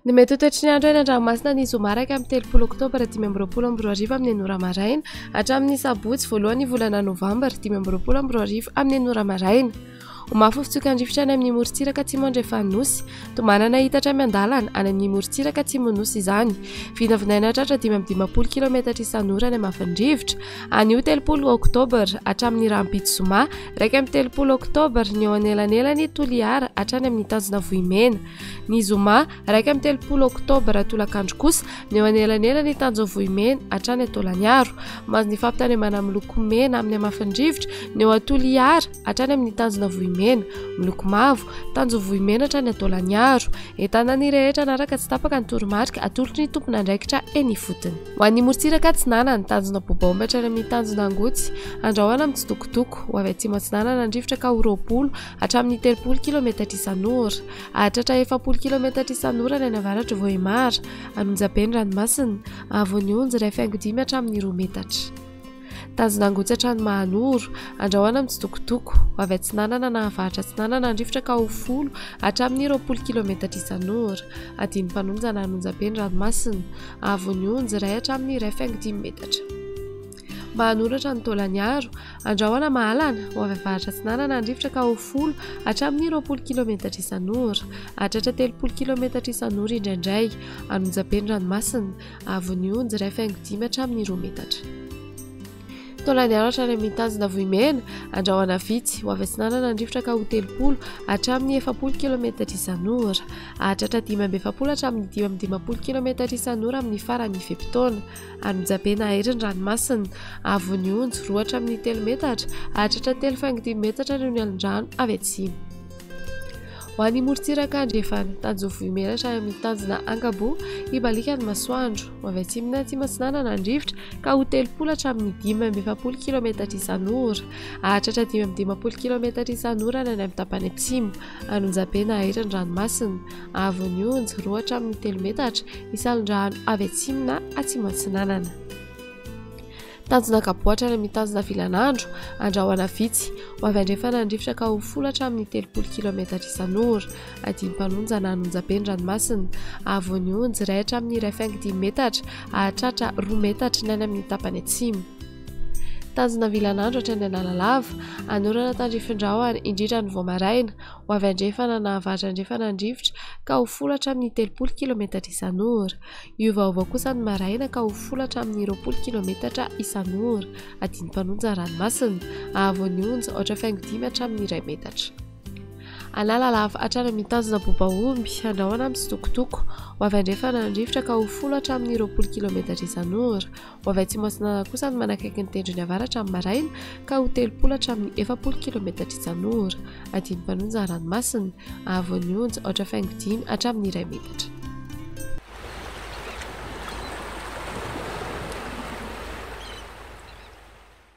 Ny mety ho toetry ny andro eny an-dranomasina ny zoma raika amin'ny 30 oktobra 2024 amin'ny enora maraina hatramin'ny sabotsy voalohan'ny volana novambra 2024 amin'ny enora maraina. Mafy fitsokan-drivotra any amin'ny morontsiraka atsimo andrefa nosy, tomanana hitatra miandalana any amin'ny morontsiraka atsimo nosy izany. Vinavinaina tratra 5 km isan'ora any amafan-drivotra, anio 30 oktobra hatramin'ny Rampitso zoma, raika amin'ny 30 oktobra ny eo anelanelany Toliara hatrany amin'ny tanjona Vohimena. Ny zoma raika amin'ny 30 oktobra tolakandro kosa ny eo anelanelany tanjona Vohimena hatrany Taolagnaro. Mahazo ny fampitanembana miloko mena amin'ny amafan-drivotra ny eo Toliara hatrany amin'ny tanjona Vohimena. Miloko mavo tanjona Vohimena hatrany Taolagnaro. Entana ny rehetra naraka tsy tapaka ny toromarika atolotry ny tompona andraikitra eny ifotony. Ho an'ny morontsiraka Atsinanana ny tanjona Bobaomba hatrany amin'ny tanjona Angotsy, andrahoana amin'ny Tsitokotoko ho avy atsimo Atsinanana andrivotra ka ho 20 hatramin'ny 30 km isan'ora, hahatratra 40 km isan'ora ny avaratra Vohimara, Anonjabeny ranomasina, Avonionjy iray faingo 5 hatramin'ny 2 metatra. Tanjona Angotsy hatrany Mahanoro, andrahoana amin'ny Tsitokotoko ho avy Atsinanana na avaratra Atsinanana andrivotra ka ho 10 hatramin'ny 20 km isan'ora, Adiny-Panonja na Anonjabeny ranomasina, Avonionjy iray hatramin'ny 2,5 metatra. Mahanoro hatrany Taolagnaro, andrahoana Mahalana ho avy avaratra Atsinanana andrivotra ka ho 10 hatramin'ny 20 km isan'ora, hahatratra 30 km isan'ora indraindray, Anonjabeny ranomasina, Avonionjy iray faingo 5 hatramin'ny 2 metatra. Taolagnaro hatrany amin'ny tanjona Vohimena, andrahoana Vitsy ho avy Atsinanana andrivotra ka ho 30 hatramin'ny 40 km isan'ora, hahatratra 5 hatramin'ny 15 km isan'ora amin'ny farany fe-potoana, Anonjabeny aheriny ranomasina, Avonionjy 2 hatramin'ny 3 metatra, hahatratra 3,5 metatra noho ny alin-drano avy atsimo. Ho an'ny morontsiraka andrefana tanjona Vohimena hatrany amin'ny tanjona Angabo, Ibalika ny masoandro ho avy atsimona atsimo Atsinanana andrivotra ka ho 30 hatramin'ny 15 km isan'ora, hahatratra 15 km isan'ora ny any amin'ny tapany atsimo, Anonjabeny aheriny ranomasina, Avonionjy 2 hatramin'ny 3 metatra, isalin-drano avy atsimona atsimo Atsinanana. Tanjona Kabo hatrany amin'ny tanjona Vilanandro, andrahoana Vitsy ho avy andrefana andrivotra ka ho 10 hatramin'ny 30 km isan'ora, Adiny-Panonja na Anonjabeny ranomasina, Avonionjy iray hatramin'ny 2,5 metatra, hahatratra 2 metatra ny any amin'ny tapany atsimo. Tanjona Vilanandro hatrany Analalava, anorana tandrifin-drahona indrindra ny Voamaraina ho avy andrefana na avaratra andrefana andrivotra ka ho 10 hatramin'ny 30 km isan'ora, iovaova kosa ny Maraina ka ho 10 hatramin'ny 20 km isan'ora, Adiny-Panonja ranomasina, Avonionjy 4,5 hatramin'ny 2 metatra. Analalava hatrany amin'ny tanjona Bobaomby, andrahoana amin'ny Tsitokotoko ho avy andrefana andrivotra ka ho 10 hatramin'ny 20 km isan'ora, ho avy atsimo Atsinanana kosa ny manakaiky ny tendrony avaratra amin'ny Maraina ka ho 30 hatramin'ny 40 km isan'ora, Adiny-Panonja ranomasina, Avonionjy 4,5 hatramin'ny 2 metatra.